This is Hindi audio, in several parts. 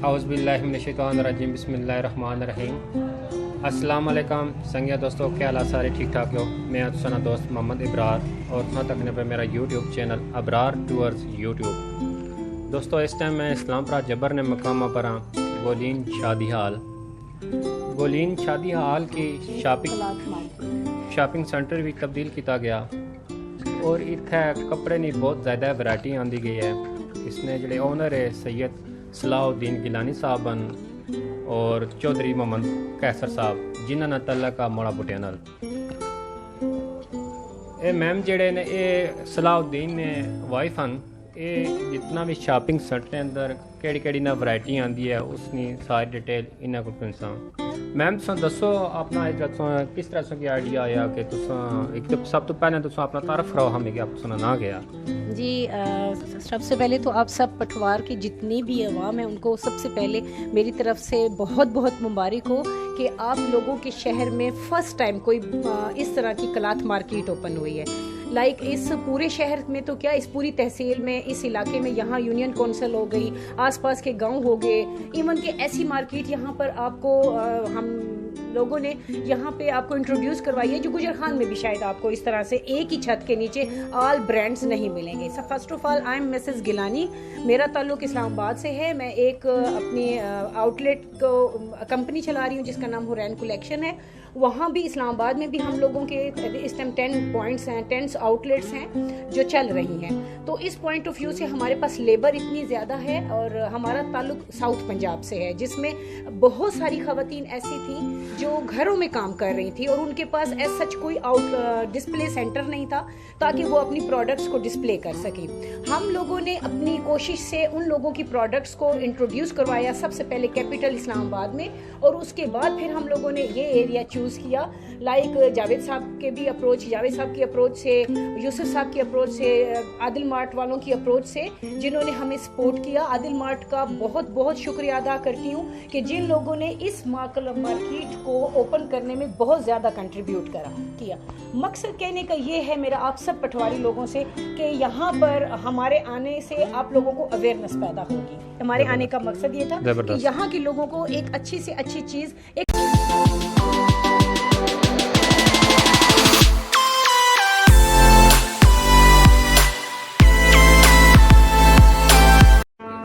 औज़ुबिल्लाहिमिनश्शैतानिर्रजीम बिस्मिल्लाहिर्रहमानिर्रहीम। अस्सलाम वालेकुम संगिया दोस्तों, क्या हाल सारे ठीक ठाक हो। मैं तुसाना दोस्त मोहम्मद इब्रार और तुसा तकने पे मेरा YouTube channel Abrar tours YouTube. दोस्तों इस टाइम मैं इस्लामपुरा जबर ने मकामा पर गोलीन शादी हाल की शॉपिंग सेंटर भी तब्दील किया गया और इत्थे कपड़े की बहुत ज़्यादा वैरायटी आंदी गई है। इसने जोड़े ओनर है सैयद सलाहुद्दीन गिलानी साहबन और चौधरी मोहम्मद कैसर साहब, जिन्होंने तल्लक मोड़ा बुटिया नाल। ये मैम जेड़े ने ये सलाहुद्दीन ने वाइफ हैं, ये जितना भी शॉपिंग सेंटर अंदर केड़ी केड़ी ना वैरायटी आंदी है उसकी सारी डिटेल इन्हें को तुसा मैम तुम दसो अपना किस तरह से आइडिया आया कि एक तो सब तो पहले तुम अपना तारफ कराओ हमें कि आप सुना ना गया जी। सबसे पहले तो आप सब पटवार की जितनी भी अवाम है उनको सबसे पहले मेरी तरफ से बहुत बहुत मुबारक हो कि आप लोगों के शहर में फ़र्स्ट टाइम कोई इस तरह की क्लॉथ मार्केट ओपन हुई है। इस पूरे शहर में तो क्या, इस पूरी तहसील में, इस इलाके में, यहाँ यूनियन कौंसिल हो गई, आसपास के गांव हो गए, इवन के ऐसी मार्केट यहाँ पर आपको हम लोगों ने यहाँ पे आपको इंट्रोड्यूस करवाई है जो गुजर खान में भी शायद आपको इस तरह से एक ही छत के नीचे ऑल ब्रांड्स नहीं मिलेंगे। सब first of all I am Mrs Gilani, मेरा ताल्लुक इस्लामाबाद से है। मैं एक अपनी आउटलेट को कंपनी चला रही हूँ जिसका नाम हुरैन कलेक्शन है। वहाँ भी इस्लामाबाद में भी हम लोगों के इस टाइम 10 पॉइंट्स हैं, 10 आउटलेट्स हैं जो चल रही हैं। तो इस पॉइंट ऑफ व्यू से हमारे पास लेबर इतनी ज़्यादा है और हमारा ताल्लुक साउथ पंजाब से है, जिसमें बहुत सारी ख़वातीन ऐसी थी जो घरों में काम कर रही थी और उनके पास एज सच कोई डिस्प्ले सेंटर नहीं था ताकि वो अपनी प्रोडक्ट्स को डिस्प्ले कर सकें। हम लोगों ने अपनी कोशिश से उन लोगों की प्रोडक्ट्स को इंट्रोड्यूस करवाया, सबसे पहले कैपिटल इस्लामाबाद में, और उसके बाद फिर हम लोगों ने ये एरिया चूज़ किया। जावेद साहब के भी अप्रोच, जावेद साहब की अप्रोच से, यूसुफ साहब की अप्रोच से, आदिल मार्ट वालों की अप्रोच से, जिन्होंने हमें सपोर्ट किया। आदिल मार्ट का बहुत बहुत शुक्रिया अदा करती हूँ कि जिन लोगों ने इस मार्केट को ओपन करने में बहुत ज़्यादा कंट्रीब्यूट किया। मकसद कहने का ये है मेरा आप सब पटवारी लोगों से कि यहाँ पर हमारे आने से आप लोगों को अवेयरनेस पैदा होगी। हमारे आने का मकसद ये था कि यहाँ के लोगों को एक अच्छी से अच्छी चीज़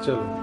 चलो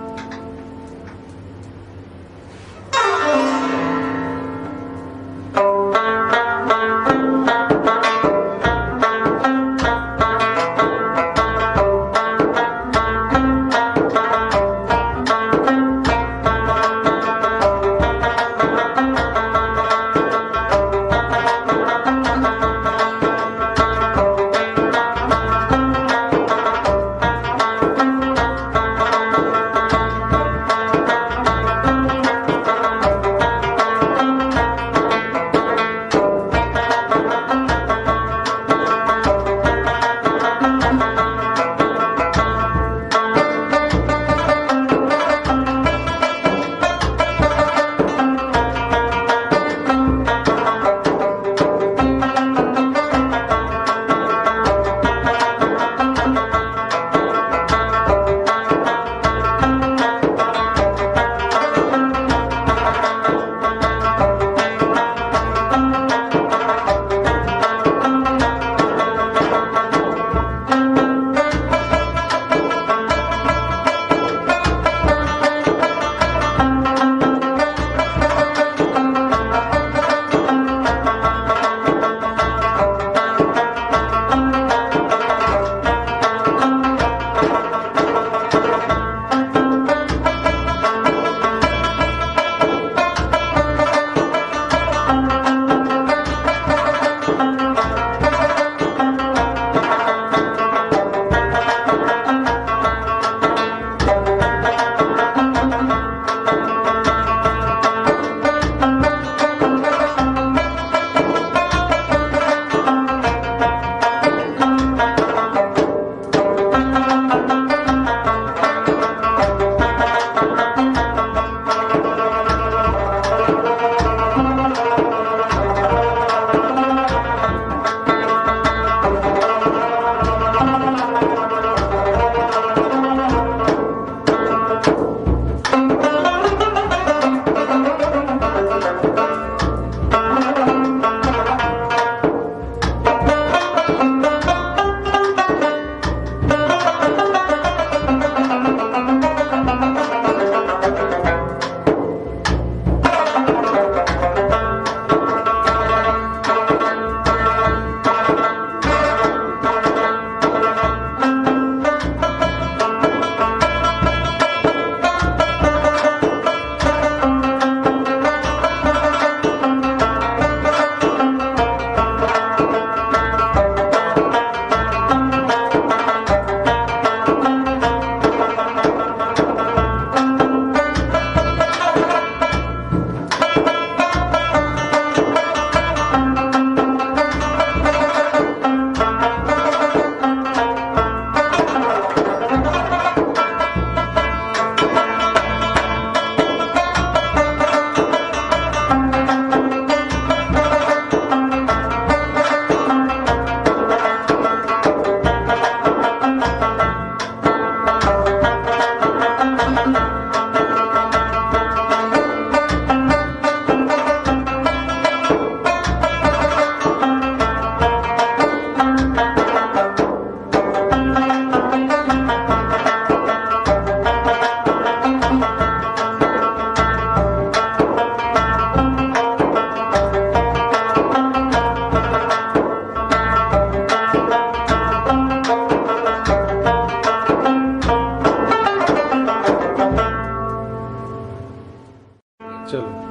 चलो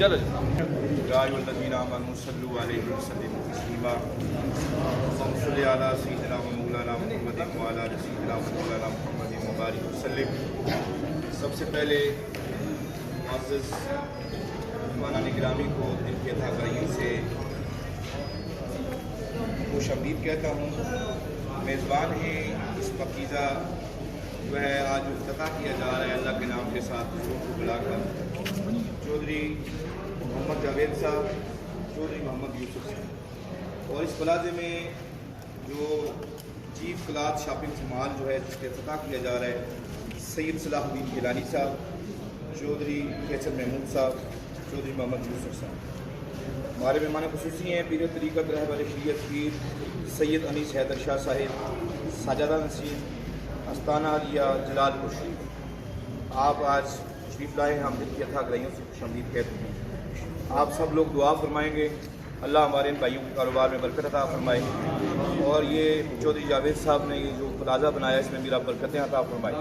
चलो या आमनू सल्लु अलैहि वसल्लिमु तस्लीमा सल्लल्लाहु अला सय्यिदिना व मौलाना मुहम्मद व अला आलि सय्यिदिना व मौलाना मुहम्मद व बारिक वसल्लिम। सबसे पहले मुअज़्ज़ज़ मेहमान गिरामी को दिल की अताकारियों से खुशामदीद कहता हूँ। मेज़बान हैं इस पकीज़ा जो है आज इफ्तिताह किया जा रहा है अल्लाह के नाम के साथ को बुलाकर चौधरी मोहम्मद जावेद साहब, चौधरी मोहम्मद यूसुफ साहब। और इस प्लाजे में जो चीफ क्लास शॉपिंग माल जो है जिसका इफ्तिताह किया जा रहा है सैयद सलाहुद्दीन गिलानी साहब, चौधरी कैसर महमूद साहब, चौधरी मोहम्मद यूसुफ साहब। हमारे मेहमान खुसूसी हैं पीर तरीक़त रहबर शरीयत पीर सैयद अनीस हैदर शाह साहिब, साजादा नसीम, अस्ताना अलिया जलालपुर शरीफ। आप आज तशरीफ़ लाए हैं, हम दिल की अताकारियों से खुशामदीद कहते हैं। आप सब लोग दुआ फरमाएंगे अल्लाह हमारे इन भाइयों के कारोबार में बरकत अता फरमाए और ये चौधरी जावेद साहब ने ये जो प्लाजा बनाया इसमें मेरा बरकतें अता फरमाए।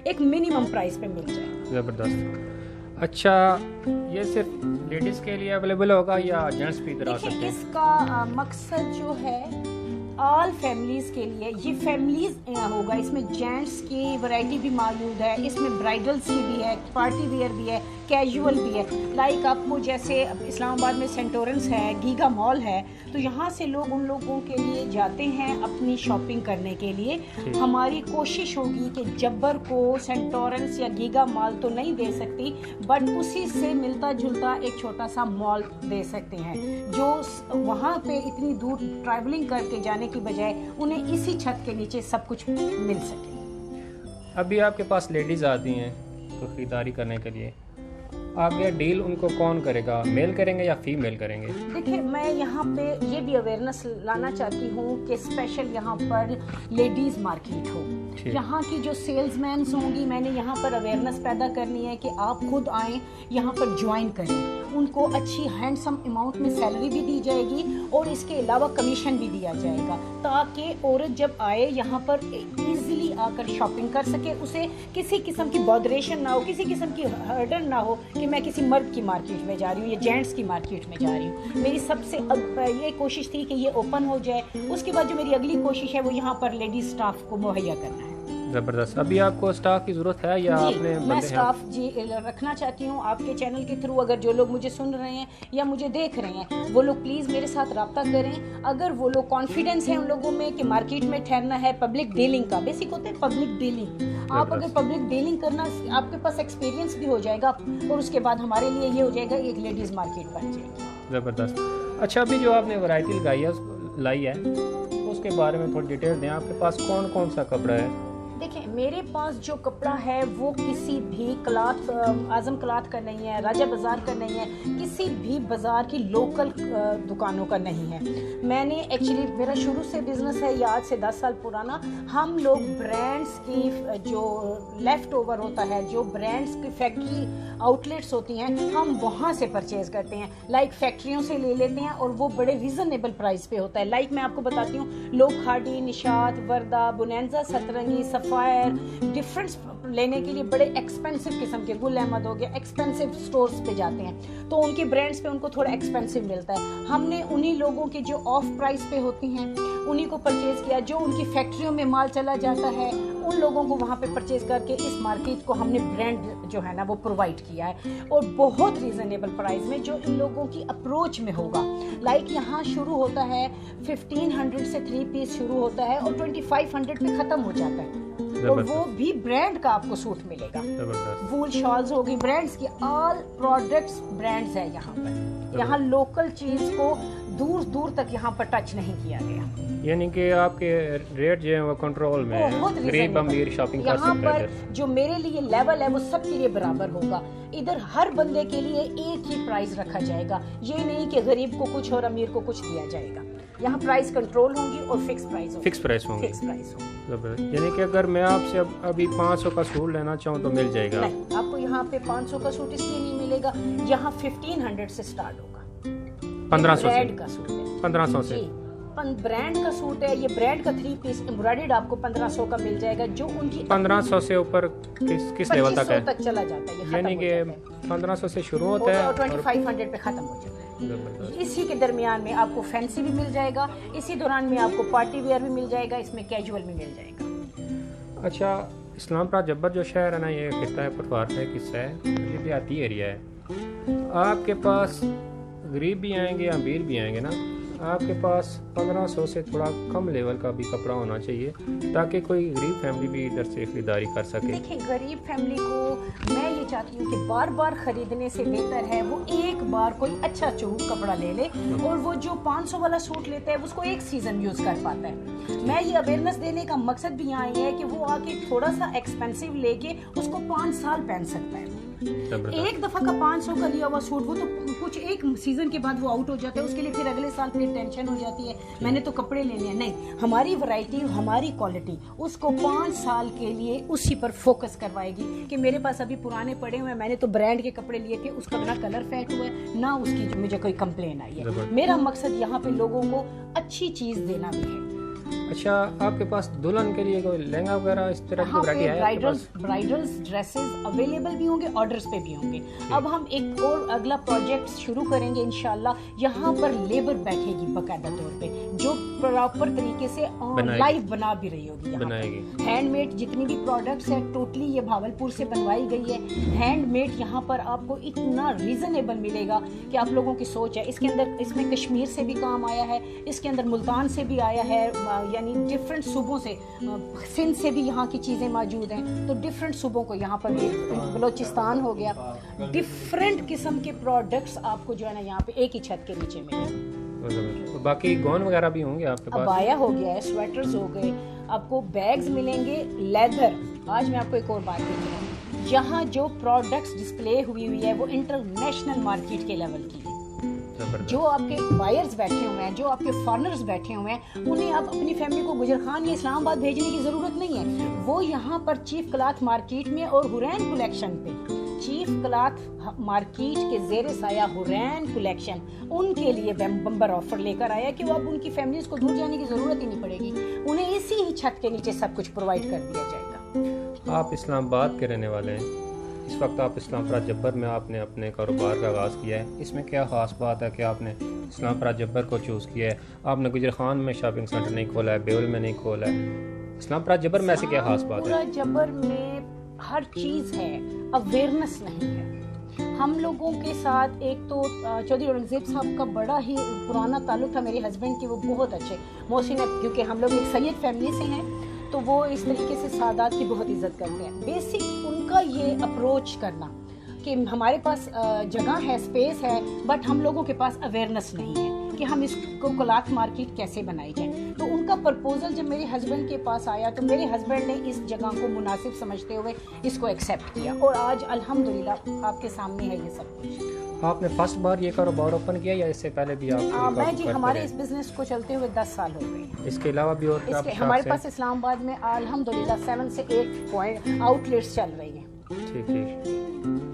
एक मिनिमम प्राइस पे मिल जाए। ज़बरदस्त। अच्छा, ये सिर्फ लेडीज़ के लिए अवेलेबल होगा या जेंट्स भी इधर आ सकते देखिए, हैं? इसका मकसद जो है ऑल फैमिलीज के लिए, ये फैमिलीज होगा। इसमें जेंट्स की वैरायटी भी मौजूद है, इसमें ब्राइडल्स की भी है, पार्टी वेयर भी है, कैजुअल भी है। लाइक आपको जैसे इस्लामाबाद में सेंटोरेंस है, गीगा मॉल है, तो यहाँ से लोग उन लोगों के लिए जाते हैं अपनी शॉपिंग करने के लिए। हमारी कोशिश होगी कि जब्बर को सेंटोरेंस या गीगा मॉल तो नहीं दे सकती, बट उसी से मिलता जुलता एक छोटा सा मॉल दे सकते हैं, जो वहाँ पे इतनी दूर ट्रैवलिंग करके जाने की बजाय उन्हें इसी छत के नीचे सब कुछ मिल सके। अभी आपके पास लेडीज़ आती हैं तो ख़रीदारी करने के लिए, आगे डील उनको कौन करेगा, मेल करेंगे या फीमेल करेंगे? देखिए, मैं यहाँ पे ये भी अवेयरनेस लाना चाहती हूँ कि स्पेशल यहाँ पर लेडीज़ मार्केट हो। यहाँ की जो सेल्समैन होंगी, मैंने यहाँ पर अवेयरनेस पैदा करनी है कि आप खुद आएँ, यहाँ पर ज्वाइन करें। उनको अच्छी हैंडसम अमाउंट में सैलरी भी दी जाएगी और इसके अलावा कमीशन भी दिया जाएगा, ताकि औरत जब आए यहाँ पर इजीली आकर शॉपिंग कर सके, उसे किसी किस्म की बॉदरेशन ना हो, किसी किस्म की हर्डन ना हो कि मैं किसी मर्द की मार्केट में जा रही हूँ या जेंट्स की मार्केट में जा रही हूँ। मेरी सबसे ये कोशिश थी कि ये ओपन हो जाए। उसके बाद जो मेरी अगली कोशिश है वो यहाँ पर लेडीज स्टाफ को मुहैया करना है। ज़बरदस्त। अभी आपको स्टाफ की ज़रूरत है या आपने मैं बंदे स्टाफ जी रखना चाहती हूँ आपके चैनल के थ्रू। अगर जो लोग मुझे सुन रहे हैं या मुझे देख रहे हैं, वो लोग प्लीज़ मेरे साथ रब्ता करें। अगर वो लोग कॉन्फिडेंस है उन लोगों में कि मार्केट में ठहरना है, पब्लिक डीलिंग का बेसिक होता है पब्लिक डीलिंग। आप अगर पब्लिक डीलिंग करना, आपके पास एक्सपीरियंस भी हो जाएगा और उसके बाद हमारे लिए ये हो जाएगा एक लेडीज़ मार्केट बन जाएगी। ज़बरदस्त। अच्छा, अभी जो आपने वैरायटी लाई है उसके बारे में थोड़ी डिटेल दें। आपके पास कौन कौन सा कपड़ा है? देखिए, मेरे पास जो कपड़ा है वो किसी भी क्लॉथ, आजम क्लॉथ का नहीं है, राजा बाज़ार का नहीं है, किसी भी बाज़ार की लोकल दुकानों का नहीं है। मैंने एक्चुअली, मेरा शुरू से बिज़नेस है, ये आज से 10 साल पुराना। हम लोग ब्रांड्स की जो लेफ़्ट ओवर होता है, जो ब्रांड्स की फैक्ट्री आउटलेट्स होती हैं, हम वहाँ से परचेज़ करते हैं। लाइक फैक्ट्रियों से ले लेते हैं और वो बड़े रीज़नेबल प्राइस पे होता है। लाइक मैं आपको बताती हूँ, लोग खाड़ी, निशात, वर्दा, बुनैंजा, सतरंगी, सफ़ायर, डिफरेंस लेने के लिए बड़े एक्सपेंसिव किस्म के, गुल अहमद हो गया, एक्सपेंसिव स्टोर्स पे जाते हैं, तो उनके ब्रांड्स पे उनको थोड़ा एक्सपेंसिव मिलता है। हमने उन्हीं लोगों के जो ऑफ प्राइस पे होती हैं उन्हीं को परचेज़ किया। जो उनकी फैक्ट्रियों में माल चला जाता है उन लोगों को वहाँ पे परचेज़ करके इस मार्केट को हमने ब्रांड जो है ना वो प्रोवाइड किया है, और बहुत रीज़नेबल प्राइस में, जो इन लोगों की अप्रोच में होगा। लाइक यहाँ शुरू होता है 1500 से 3 पीस शुरू होता है और 2500 पे ख़त्म हो जाता है, और वो भी ब्रांड का आपको सूट मिलेगा। वूल शॉल्स होगी ब्रांड्स की, ऑल प्रोडक्ट्स ब्रांड्स है यहाँ पर। यहाँ लोकल चीज को दूर दूर तक यहाँ पर टच नहीं किया गया। यानी कि आपके रेट जो है वो कंट्रोल में है, गरीब अमीर शॉपिंग कर यहाँ सकता है। पर जो मेरे लिए लेवल है वो सबके लिए बराबर होगा। इधर हर बंदे के लिए एक ही प्राइस रखा जाएगा, ये नहीं कि गरीब को कुछ और अमीर को कुछ दिया जाएगा। यहाँ प्राइस कंट्रोल होंगी और फिक्स प्राइस होगी। फिक्स प्राइस होंगे। फिक्स प्राइस होगी। यानी कि अगर मैं आपसे अभी 500 का सूट लेना चाहूँ तो मिल जाएगा? नहीं, आपको यहाँ पे 500 का सूट इसलिए नहीं मिलेगा, यहाँ 1500 से स्टार्ट होगा। 1500 से? का सूट है 1500 से ब्रांड का सूट है ये। ब्रांड का 3 पीस एम्ब्रॉयडर्ड आपको 1500 का मिल जाएगा, जो उनकी 1500 से ऊपर किस लेवल तक है? तक चला जाता है। यानी कि 1500 से शुरू होता है और 2500 पे खत्म हो जाता है। इसी के दरमियान में आपको फैंसी भी मिल जाएगा, इसी दौरान में आपको पार्टी वेयर भी मिल जाएगा, इसमें कैजुअल भी मिल जाएगा। अच्छा, इस्लामाबाद जब्बर जो शहर है ना, ये खिता है पटवार का एक हिस्सा है, ये देहाती एरिया है। आपके पास गरीब भी आएंगे अमीर भी आएंगे ना, आपके पास 1500 से थोड़ा कम लेवल का भी कपड़ा होना चाहिए, ताकि कोई गरीब फैमिली भी इधर से खरीदारी कर सके। देखिए, गरीब फैमिली को मैं ये चाहती हूँ कि बार बार खरीदने से बेहतर है वो एक बार कोई अच्छा चूक कपड़ा ले ले, और वो जो 500 वाला सूट लेता है उसको एक सीजन यूज कर पाता है। मैं ये अवेयरनेस देने का मकसद भी यहाँ ये है कि वो आके थोड़ा सा एक्सपेंसिव लेके उसको 5 साल पहन सकता है। एक दफा का 500 का लिया हुआ सूट वो तो कुछ एक सीजन के बाद वो आउट हो जाता है, उसके लिए फिर अगले साल फिर टेंशन हो जाती है मैंने तो कपड़े लेने हैं। नहीं, हमारी वैरायटी, हमारी क्वालिटी उसको 5 साल के लिए उसी पर फोकस करवाएगी कि मेरे पास अभी पुराने पड़े हुए हैं, मैंने तो ब्रांड के कपड़े लिए थे, उसका ना कलर फेड हुआ है ना उसकी मुझे कोई कंप्लेन आई है। मेरा मकसद यहाँ पे लोगों को अच्छी चीज देना भी है। अच्छा, आपके पास दुल्हन के लिए कोई लहंगा वगैरह इस तरह की वैरायटी है? ब्राइडल्स ड्रेसेस अवेलेबल भी होंगे, ऑर्डर्स पे भी होंगे। अब हम एक और अगला प्रोजेक्ट शुरू करेंगे इंशाल्लाह। यहाँ पर लेबर बैठेगी बकायदा तौर पे जो प्रॉपर तरीके से लाइव बना भी रही होगी। बनाएगी हैंडमेड जितनी भी प्रोडक्ट्स है टोटली ये भावलपुर से बनवाई गई है। हैंडमेड यहाँ पर आपको इतना रीजनेबल मिलेगा कि आप लोगों की सोच है। इसके अंदर इसमें कश्मीर से भी काम आया है, इसके अंदर मुल्तान से भी आया है, यानी डिफरेंट सूबों से, सिंध से भी यहाँ की चीज़ें मौजूद हैं। तो डिफरेंट सूबों को यहाँ पर भी, बलोचिस्तान हो गया, डिफरेंट किस्म के प्रोडक्ट्स आपको जो है ना यहाँ पे एक ही छत के नीचे मिलेंगे। बाकी गौन वगैरह भी होंगे आपके पास? अबाया हो गया है, स्वेटर्स हो गए, आपको बैग्स मिलेंगे, लेदर। आज मैं आपको एक और बात दूंगी, यहाँ जो प्रोडक्ट्स डिस्प्ले हुई है वो इंटरनेशनल मार्केट के लेवल की है। जो आपके बायर्स बैठे हुए हैं, जो आपके फॉरेनर्स बैठे हुए हैं, उन्हें आप अपनी फैमिली को गुजरखान या इस्लामाबाद भेजने की जरूरत नहीं है। वो यहाँ पर चीफ क्लॉथ मार्केट में और हुरैन कलेक्शन पे, चीफ क्लॉथ मार्केट के जेरे साया हुरैन कलेक्शन, उनके लिए बम्पर ऑफर लेकर आया कि वो अब उनकी फैमिलीज को दूर जाने की जरूरत ही नहीं पड़ेगी, उन्हें इसी ही छत के नीचे सब कुछ प्रोवाइड कर दिया जाएगा। आप इस्लामाबाद के रहने वाले हैं, इस वक्त आप इस्लामपुरा जब्बर में आपने अपने कारोबार का आगाज़ किया है, इसमें क्या ख़ास बात है कि आपने इस्लामपुरा जब्बर को चूज़ किया है? आपने गुजरखान में शॉपिंग सेंटर नहीं खोला है, बेउल में नहीं खोला है, इस्लामपुरा जब्बर में ऐसी क्या ख़ास बात है? जब्बर में हर चीज़ है, अवेयरनेस नहीं है। हम लोगों के साथ एक तो चौधरी औरंगजेब साहब का बड़ा ही पुराना ताल्लुक था, मेरे हस्बैंड की वो बहुत अच्छे मोहसिन, क्योंकि हम लोग एक सैयद फैमिली से हैं तो वो इस तरीके से सादात की बहुत इज्जत करते हैं। बेसिक उनका ये अप्रोच करना कि हमारे पास जगह है, स्पेस है, बट हम लोगों के पास अवेयरनेस नहीं है कि हम इसको क्लॉथ मार्केट कैसे बनाई जाए। तो उनका प्रपोजल जब मेरे हस्बैंड के पास आया तो मेरे हस्बैंड ने इस जगह को मुनासिब समझते हुए इसको एक्सेप्ट किया और आज अल्हम्दुलिल्लाह आपके सामने है ये सब कुछ। आपने फर्स्ट बार ये कारोबार ओपन किया या इससे पहले भी आप? मैं जी हमारे इस बिजनेस को चलते हुए 10 साल हो गए। इसके अलावा भी और हमारे पास इस्लामाबाद में अल्हम्दुलिल्लाह 7 से 8 पॉइंट आउटलेट्स चल रही हैं। ठीक ठीक,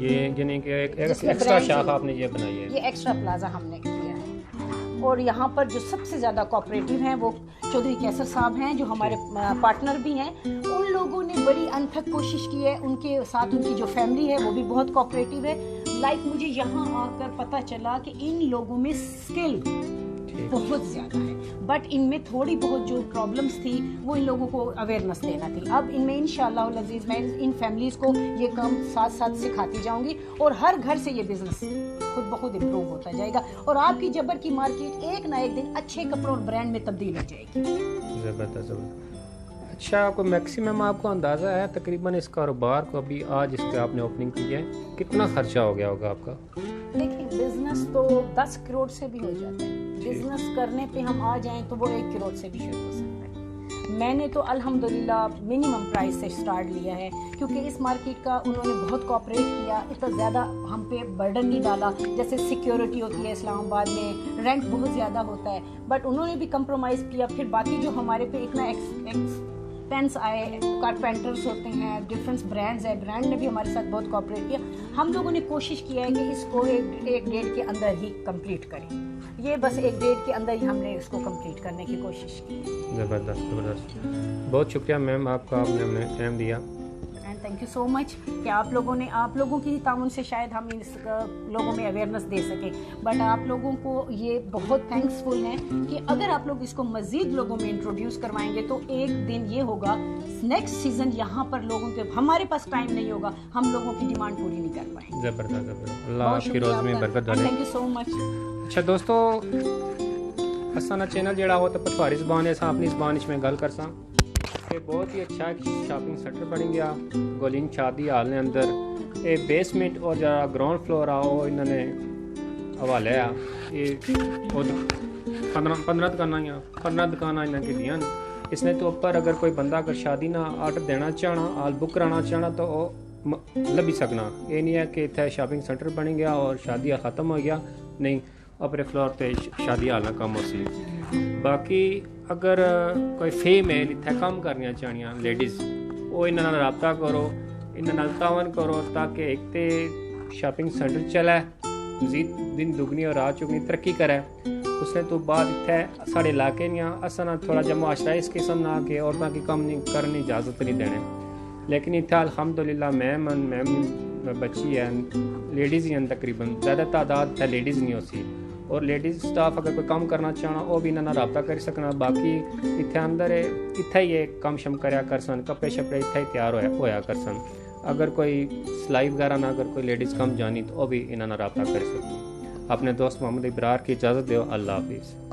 ये यानी कि एक एक्स्ट्रा शाखा आपने ये बनाई है? ये एक्स्ट्रा प्लाजा हमने किया है। और यहाँ पर जो सबसे ज़्यादा कोऑपरेटिव हैं वो चौधरी कैसर साहब हैं जो हमारे पार्टनर भी हैं। उन लोगों ने बड़ी अनथक कोशिश की है, उनके साथ उनकी जो फैमिली है वो भी बहुत कोऑपरेटिव है। मुझे यहाँ आकर पता चला कि इन लोगों में स्किल बहुत ज़्यादा है, बट इनमें थोड़ी बहुत जो प्रॉब्लम्स थी वो इन लोगों को अवेयरनेस देना थी। अब इनमें इंशाअल्लाह अज़ीज़ मैं इन फैमिलीज़ को ये काम साथ साथ सिखाती जाऊंगी और हर घर से ये बिजनेस खुद ब खुद इम्प्रूव होता जाएगा और आपकी जब्बर की मार्केट एक ना एक दिन अच्छे कपड़ों और ब्रांड में तब्दील हो जाएगी। ज़बरदस्त। अच्छा, आपको मैक्सिमम आपको अंदाज़ा है तकरीबन इस कारोबार को अभी आज इसके आपने ओपनिंग की है कितना खर्चा हो गया होगा आपका? देखिए बिजनेस तो 10 करोड़ से भी हो जाता है, बिजनेस करने पे हम आ जाएं तो वो 1 करोड़ से भी शुरू हो सकता है। मैंने तो अल्हम्दुलिल्लाह मिनिमम प्राइस से स्टार्ट लिया है क्योंकि इस मार्केट का उन्होंने बहुत कोऑपरेट किया, इतना ज़्यादा हम पे बर्डन नहीं डाला। जैसे सिक्योरिटी होती है इस्लामाबाद में, रेंट बहुत ज़्यादा होता है, बट उन्होंने भी कंप्रोमाइज़ किया। फिर बाकी जो हमारे पे इतना एक्सपेंस आए, कारपेंटर्स होते हैं, डिफरेंट ब्रांड्स है, ब्रांड ने भी हमारे साथ बहुत कोऑपरेट किया। हम लोगों ने कोशिश किया है कि इसको एक डेढ़ के अंदर ही कंप्लीट करें। ये बस 1 डेढ़ के अंदर ही हमने इसको कंप्लीट करने की कोशिश की। ज़बरदस्त ज़बरदस्त, बहुत शुक्रिया मैम आपका, आपने हमें टाइम दिया and thank you so much कि आप लोगों की ताउन से शायद हम इस लोगों में अवेयरनेस दे सकें। बट आप लोगों को ये बहुत थैंक्सफुल हैं कि अगर आप लोग इसको मज़ीद लोगों में इंट्रोड्यूस करवाएंगे तो एक दिन ये होगा नेक्स्ट सीज़न यहाँ पर लोगों के, हमारे पास टाइम नहीं होगा, हम लोगों की डिमांड पूरी नहीं कर पाएंगे। ज़बरदस्त, अल्लाह आपकी रोज़ में बरकत डाले। Thank you so much. अच्छा दोस्तों, असाना चैनल जड़ा हो तो पटवारी ज़बान है अपनी ज़बान में गल कर कि बहुत ही अच्छा शॉपिंग सेंटर बन गया गोलिन शादी हाल ने अंदर ये बेसमेंट और जरा ग्राउंड फ्लोर आओ इन्होंने हवाले आ ये 15 दुकाना इन्होंने की दियाँ। इसने तो ऊपर अगर कोई बंदा अगर शादी ना ऑर्डर देना चाहना, आल बुक कराना चाहना तो लभी सकना। ये नहीं है कि इतने शॉपिंग सेंटर बन गया और शादी ख़त्म हो गया, नहीं, अपने फ्लोर पे शादी आना कम हो सी। बाकी अगर कोई फीमेल इतने काम करनिया चाहनियाँ लेडीज़, वो इन्होंने रबता करो, इन्होंने तावन करो ताकि एक तो शॉपिंग सेंटर चले, मजीद दिन दुगनी और रात चुगनी तरक्की करे। उसने तो बाद इतने साढ़े इलाके नहीं असा थोड़ा जब मुआशरा इस किस्म ना कि औरतों की कम नहीं करने इजाज़त नहीं देने, लेकिन इतने अल्हम्दुलिल्लाह मैम बच्ची है, लेडीज़ ही हैं तकरीबन, ज़्यादा तादाद है लेडीज़ नहीं होती। और लेडीज़ स्टाफ अगर कोई काम करना चाहना वो भी इन्होंने रबता कर सकना। बाकी इतने अंदर इतने ही कम शम कराया कर सन, कपड़े शपड़े इतने ही तैयार होया कर सन। अगर कोई सिलाई वगैरह ना अगर कोई लेडीज़ कम जानी तो वो भी इन्होंने रबता कर सकती। अपने दोस्त मोहम्मद इब्रार की इजाज़त दो। अल्लाह हाफिज़।